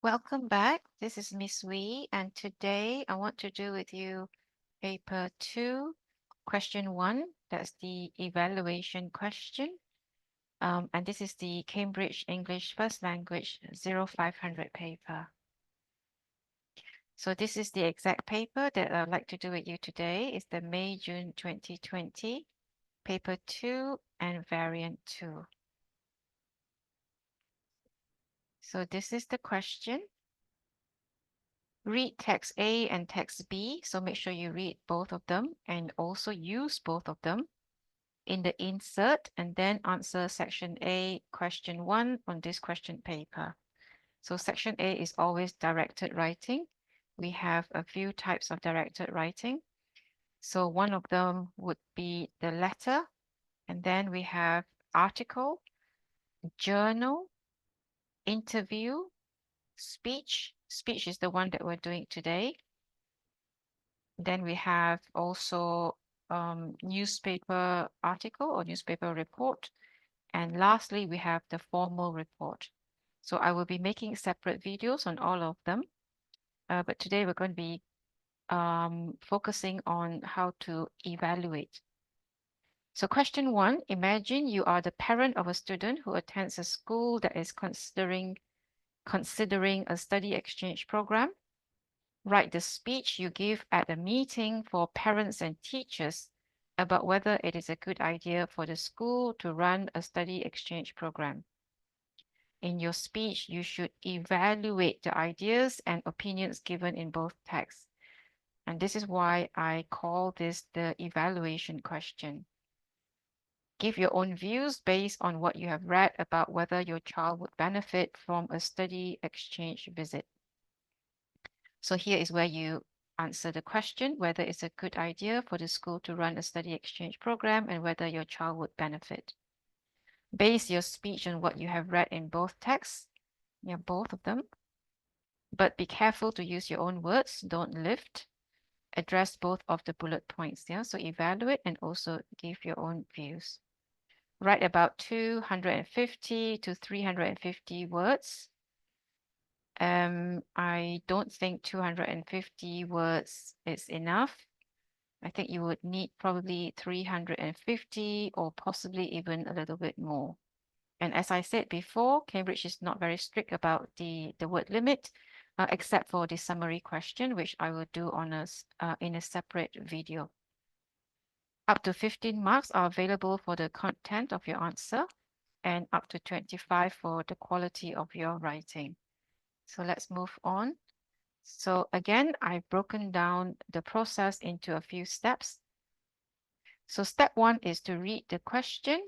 Welcome back. This is Miss Wee, and today I want to do with you paper 2, question 1. That's the evaluation question. And this is the Cambridge English First Language 0500 paper. So this is the exact paper that I'd like to do with you today. It's the May-June 2020, paper 2 and variant 2. So this is the question. Read text A and text B, so make sure you read both of them and also use both of them in the insert, and then answer section A, question 1 on this question paper. So section A is always directed writing. We have a few types of directed writing. So one of them would be the letter, and then we have article, journal, interview, speech. Speech is the one that we're doing today. Then we have also newspaper article or newspaper report. And lastly, we have the formal report. So I will be making separate videos on all of them. But today we're going to be focusing on how to evaluate. So question 1, imagine you are the parent of a student who attends a school that is considering a study exchange program. Write the speech you give at a meeting for parents and teachers about whether it is a good idea for the school to run a study exchange program. In your speech, you should evaluate the ideas and opinions given in both texts. And this is why I call this the evaluation question. Give your own views based on what you have read about whether your child would benefit from a study exchange visit. So here is where you answer the question, whether it's a good idea for the school to run a study exchange program and whether your child would benefit. Base your speech on what you have read in both texts, both of them, but be careful to use your own words, don't lift. Address both of the bullet points, so evaluate and also give your own views. Write about 250 to 350 words. I don't think 250 words is enough. I think you would need probably 350 or possibly even a little bit more. And as I said before, Cambridge is not very strict about the word limit, except for the summary question, which I will do on in a separate video. Up to 15 marks are available for the content of your answer and up to 25 for the quality of your writing. So let's move on. So again, I've broken down the process into a few steps. So step 1 is to read the question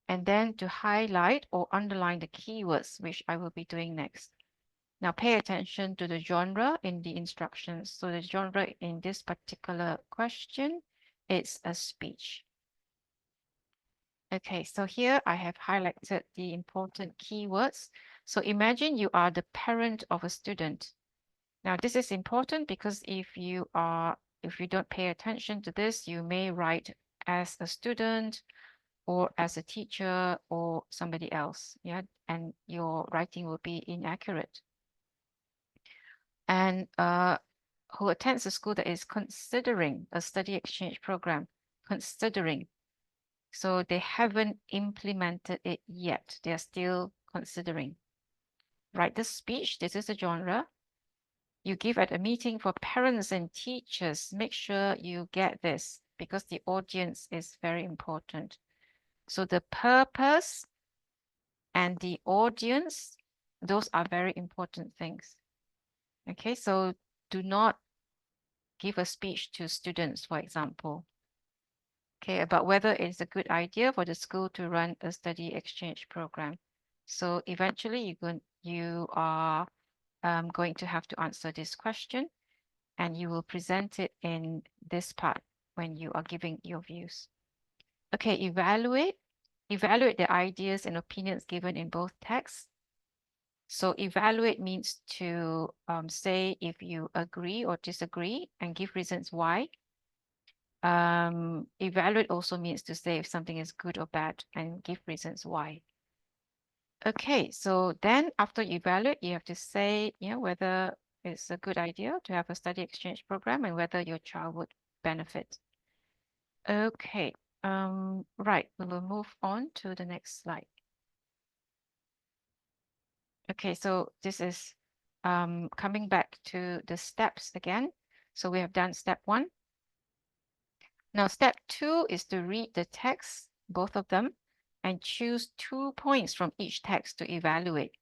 and then to highlight or underline the keywords, which I will be doing next. Now pay attention to the genre in the instructions. So the genre in this particular question is a speech. Okay, so here I have highlighted the important keywords. So imagine you are the parent of a student. Now this is important because if you don't pay attention to this, you may write as a student or as a teacher or somebody else, and your writing will be inaccurate. And who attends a school that is considering a study exchange program, considering. So they haven't implemented it yet. They are still considering. Write the speech. This is the genre. You give at a meeting for parents and teachers. Make sure you get this because the audience is very important. So the purpose and the audience, those are very important things. Okay, so do not give a speech to students, for example, okay, about whether it's a good idea for the school to run a study exchange program. So eventually you are going to have to answer this question and you will present it in this part when you are giving your views. Okay, evaluate the ideas and opinions given in both texts. So evaluate means to say if you agree or disagree and give reasons why. Evaluate also means to say if something is good or bad and give reasons why. Okay, so then after you evaluate, you have to say, whether it's a good idea to have a study exchange program and whether your child would benefit. Okay, right, we will move on to the next slide. Okay, so this is coming back to the steps again. So we have done step 1. Now, step 2 is to read the text, both of them, and choose 2 points from each text to evaluate.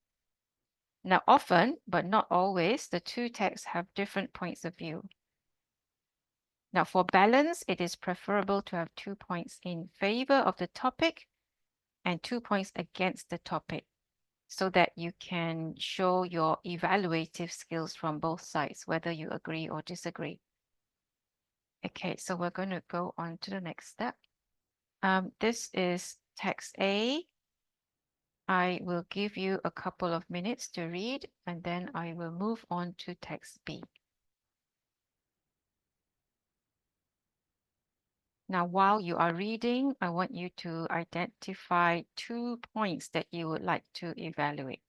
Now, often, but not always, the 2 texts have different points of view. Now, for balance, it is preferable to have 2 points in favor of the topic and 2 points against the topic, so that you can show your evaluative skills from both sides, whether you agree or disagree. Okay, so we're going to go on to the next step. This is text A. I will give you a couple of minutes to read, and then I will move on to text B. Now, while you are reading, I want you to identify 2 points that you would like to evaluate.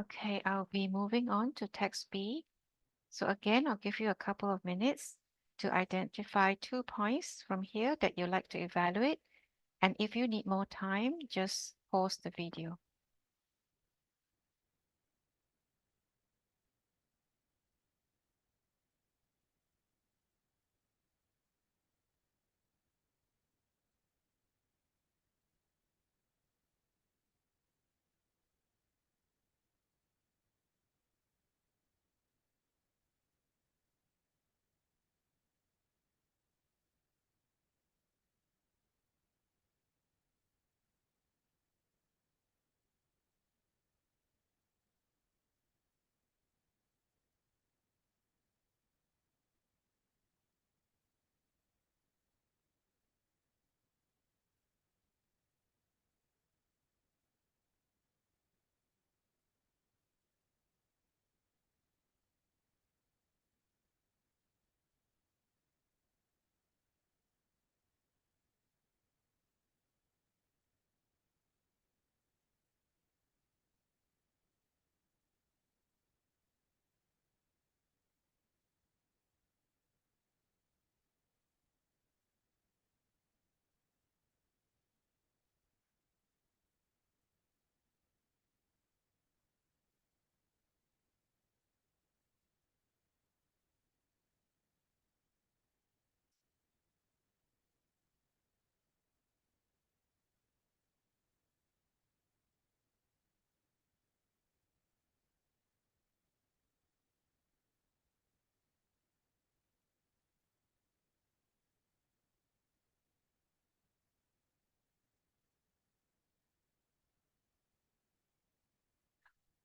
Okay, I'll be moving on to text B. So again, I'll give you a couple of minutes to identify 2 points from here that you'd like to evaluate. And if you need more time, just pause the video.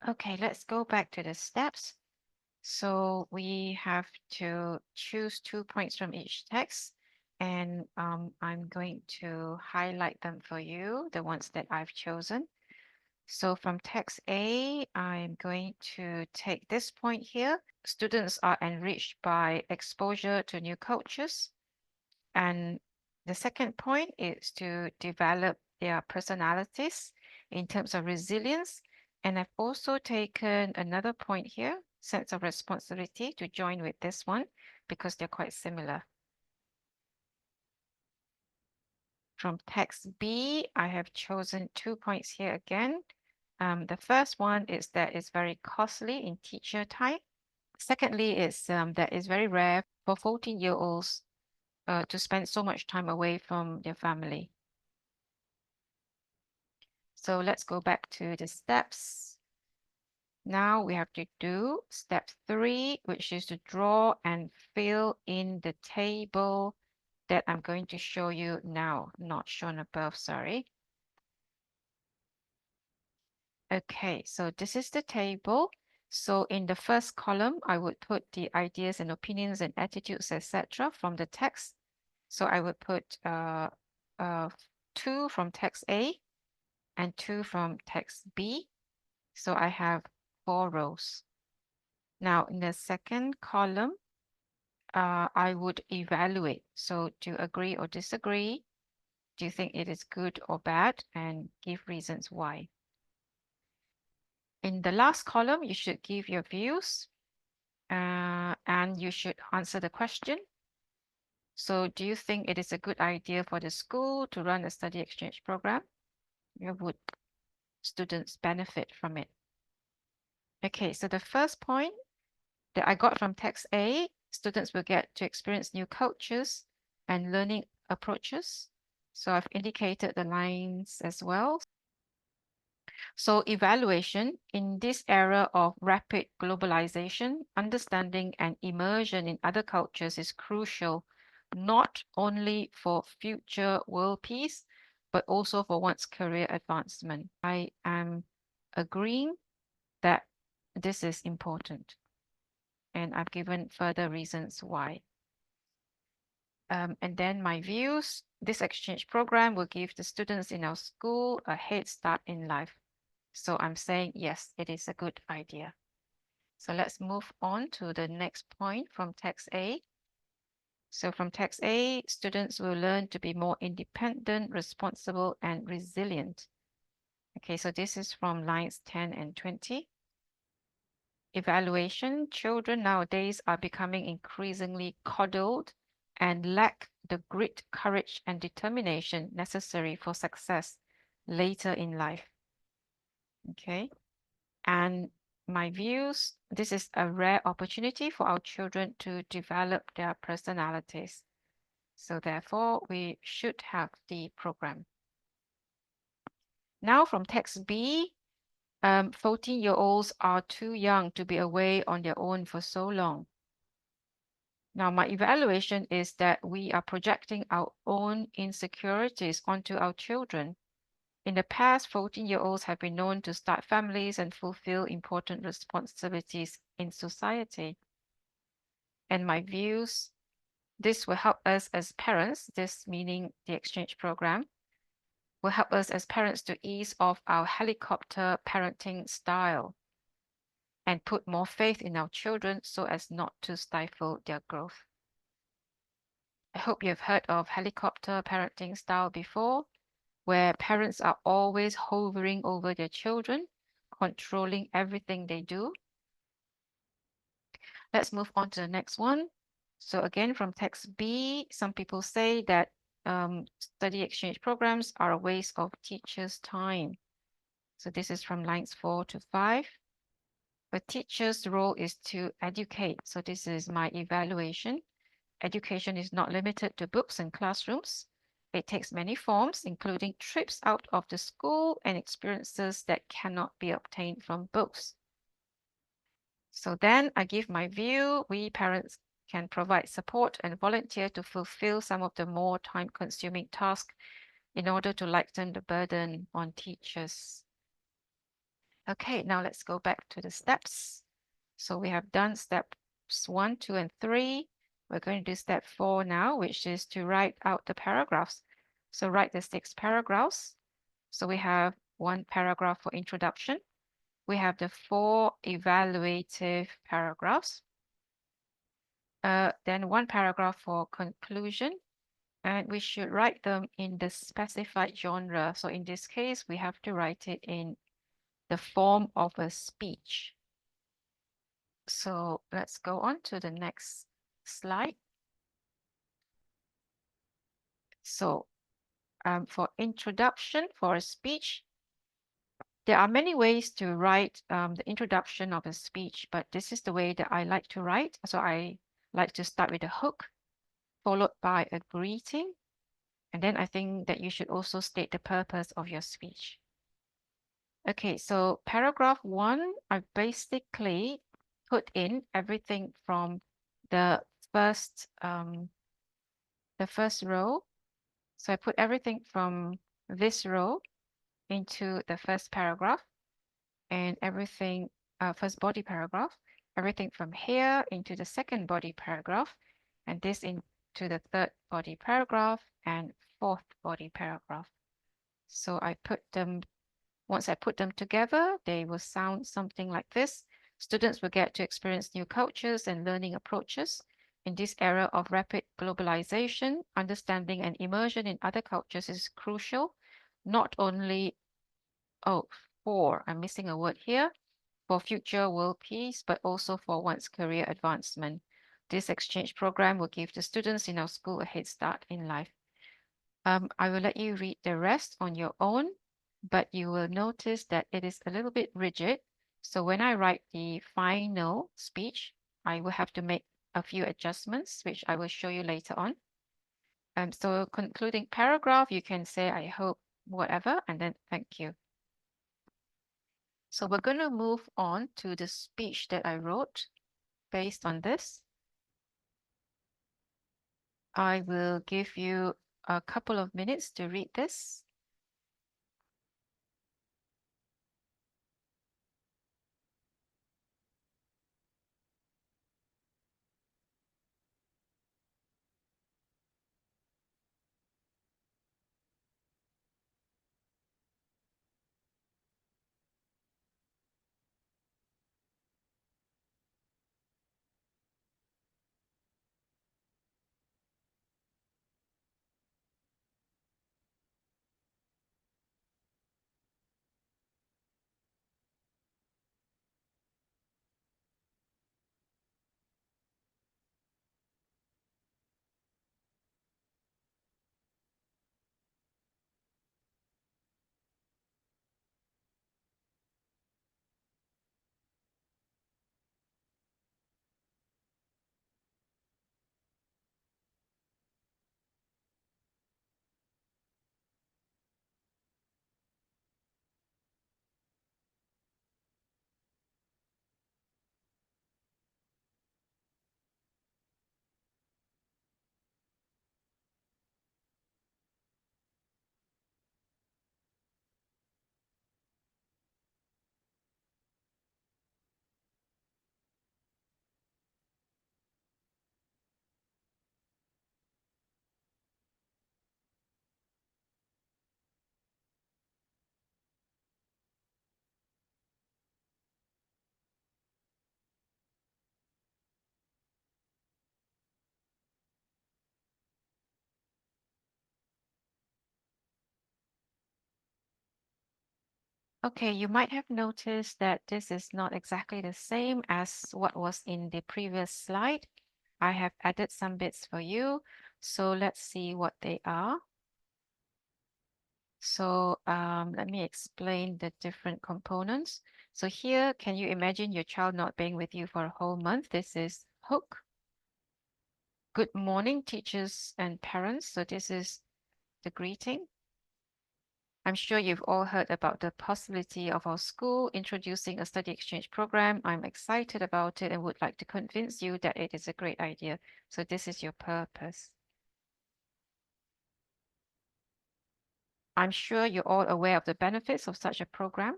Okay, let's go back to the steps. So we have to choose 2 points from each text and I'm going to highlight them for you, the ones that I've chosen. So from text A, I'm going to take this point here. Students are enriched by exposure to new cultures. And the second point is to develop their personalities in terms of resilience. And I've also taken another point here, sense of responsibility, to join with this one because they're quite similar. From text B, I have chosen 2 points here again. The first one is that it's very costly in teacher time. Secondly, is that it's very rare for 14-year-olds to spend so much time away from their family. So let's go back to the steps. Now we have to do step 3, which is to draw and fill in the table that I'm going to show you now, not shown above, sorry. Okay, so this is the table. So in the first column, I would put the ideas and opinions and attitudes, etc. from the text. So I would put 2 from text A and 2 from text B. So I have 4 rows. Now in the second column, I would evaluate. So do you agree or disagree? Do you think it is good or bad? And give reasons why. In the last column, you should give your views and you should answer the question. So do you think it is a good idea for the school to run a study exchange program? Would students benefit from it? Okay, so the first point that I got from text A, students will get to experience new cultures and learning approaches. So I've indicated the lines as well. So evaluation in this era of rapid globalization, understanding and immersion in other cultures is crucial, not only for future world peace, but also for one's career advancement. I am agreeing that this is important, and I've given further reasons why. And then my views, this exchange program will give the students in our school a head start in life. So I'm saying, yes, it is a good idea. So let's move on to the next point from text A. So from text A, students will learn to be more independent, responsible, and resilient. Okay, so this is from lines 10 and 20. Evaluation, children nowadays are becoming increasingly coddled and lack the grit, courage, and determination necessary for success later in life. Okay, and my views, this is a rare opportunity for our children to develop their personalities. So therefore, we should have the program. Now from text B, 14-year-olds are too young to be away on their own for so long. Now, my evaluation is that we are projecting our own insecurities onto our children. In the past, 14-year-olds have been known to start families and fulfill important responsibilities in society. And my views, this will help us as parents, this meaning the exchange program, will help us as parents to ease off our helicopter parenting style and put more faith in our children so as not to stifle their growth. I hope you've heard of helicopter parenting style before, where parents are always hovering over their children, controlling everything they do. Let's move on to the next one. So again, from text B, some people say that study exchange programs are a waste of teachers' time. So this is from lines 4 to 5. A teacher's role is to educate. So this is my evaluation. Education is not limited to books and classrooms. It takes many forms, including trips out of the school and experiences that cannot be obtained from books. So then I give my view. We parents can provide support and volunteer to fulfill some of the more time-consuming tasks in order to lighten the burden on teachers. Okay, now let's go back to the steps. So we have done steps 1, 2, and 3. We're going to do step 4 now, which is to write out the paragraphs. So write the 6 paragraphs. So we have 1 paragraph for introduction. We have the 4 evaluative paragraphs. Then 1 paragraph for conclusion. And we should write them in the specified genre. So in this case, we have to write it in the form of a speech. So let's go on to the next slide. So for introduction for a speech, there are many ways to write the introduction of a speech, but this is the way that I like to write. So I like to start with a hook, followed by a greeting. And then I think that you should also state the purpose of your speech. Okay, so paragraph 1, I basically put in everything from the first row. So I put everything from this row into the first paragraph, and everything, first body paragraph, everything from here into the second body paragraph, and this into the third body paragraph and fourth body paragraph. So I put them, once I put them together, they will sound something like this. Students will get to experience new cultures and learning approaches. In this era of rapid globalization, understanding and immersion in other cultures is crucial, not only, I'm missing a word here, for future world peace, but also for one's career advancement. This exchange program will give the students in our school a head start in life. I will let you read the rest on your own, but you will notice that it is a little bit rigid. So when I write the final speech, I will have to make a few adjustments, which I will show you later on. So concluding paragraph, you can say, I hope, whatever, and then thank you. So we're going to move on to the speech that I wrote based on this. I will give you a couple of minutes to read this. Okay, you might have noticed that this is not exactly the same as what was in the previous slide. I have added some bits for you. So let's see what they are. So let me explain the different components. So here, can you imagine your child not being with you for a whole month? This is hook. Good morning, teachers and parents. So this is the greeting. I'm sure you've all heard about the possibility of our school introducing a study exchange program. I'm excited about it and would like to convince you that it is a great idea. So this is your purpose. I'm sure you're all aware of the benefits of such a program.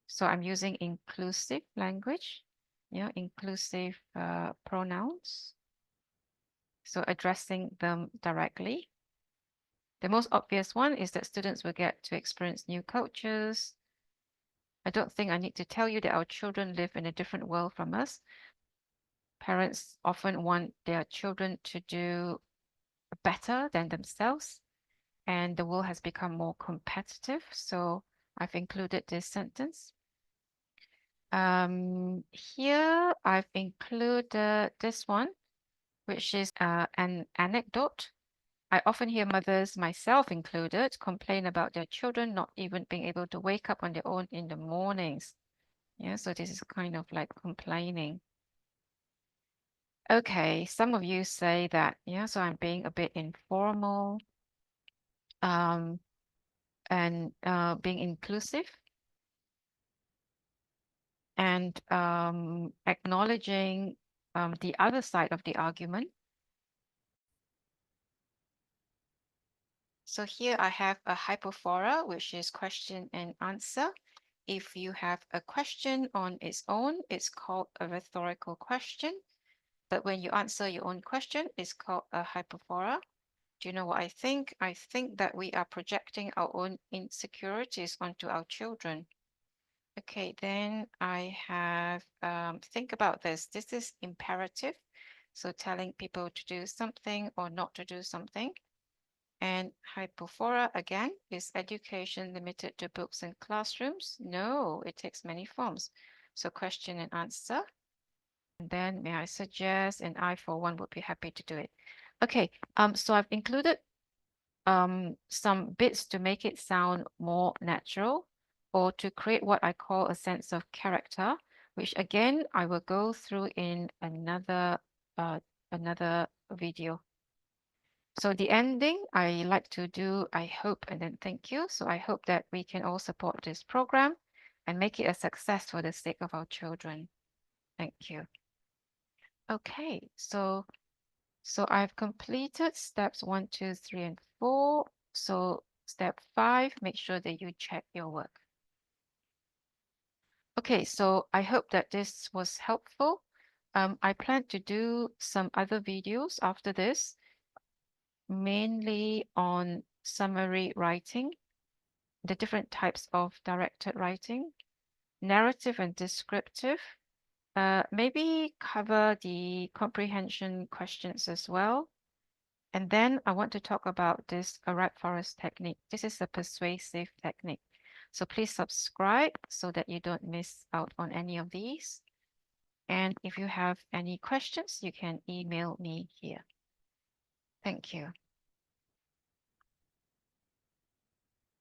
So I'm using inclusive language, inclusive pronouns. So addressing them directly. The most obvious one is that students will get to experience new cultures. I don't think I need to tell you that our children live in a different world from us. Parents often want their children to do better than themselves, and the world has become more competitive. So I've included this sentence. Here I've included this one, which is an anecdote. I often hear mothers, myself included, complain about their children not even being able to wake up on their own in the mornings. Yeah, so this is kind of like complaining. Okay, some of you say that, yeah, so I'm being a bit informal, and being inclusive, and acknowledging the other side of the argument. So here I have a hyperfora, which is question and answer. If you have a question on its own, it's called a rhetorical question. But when you answer your own question, it's called a hyperfora. Do you know what I think? I think that we are projecting our own insecurities onto our children. Okay, then I have, think about this. This is imperative. So telling people to do something or not to do something. And hypophora, again, is education limited to books and classrooms? No, it takes many forms. So question and answer. And then may I suggest, and I for one would be happy to do it. Okay, so I've included some bits to make it sound more natural, or to create what I call a sense of character, which again I will go through in another video. So the ending I like to do, I hope, and then thank you. So I hope that we can all support this program and make it a success for the sake of our children. Thank you. Okay, so I've completed steps 1, 2, 3, and 4. So step 5, make sure that you check your work. Okay, so I hope that this was helpful. I plan to do some other videos after this, mainly on summary writing, the different types of directed writing, narrative and descriptive. Maybe cover the comprehension questions as well. And then I want to talk about this a ripe forest technique. This is a persuasive technique. So please subscribe so that you don't miss out on any of these. And if you have any questions, you can email me here. Thank you.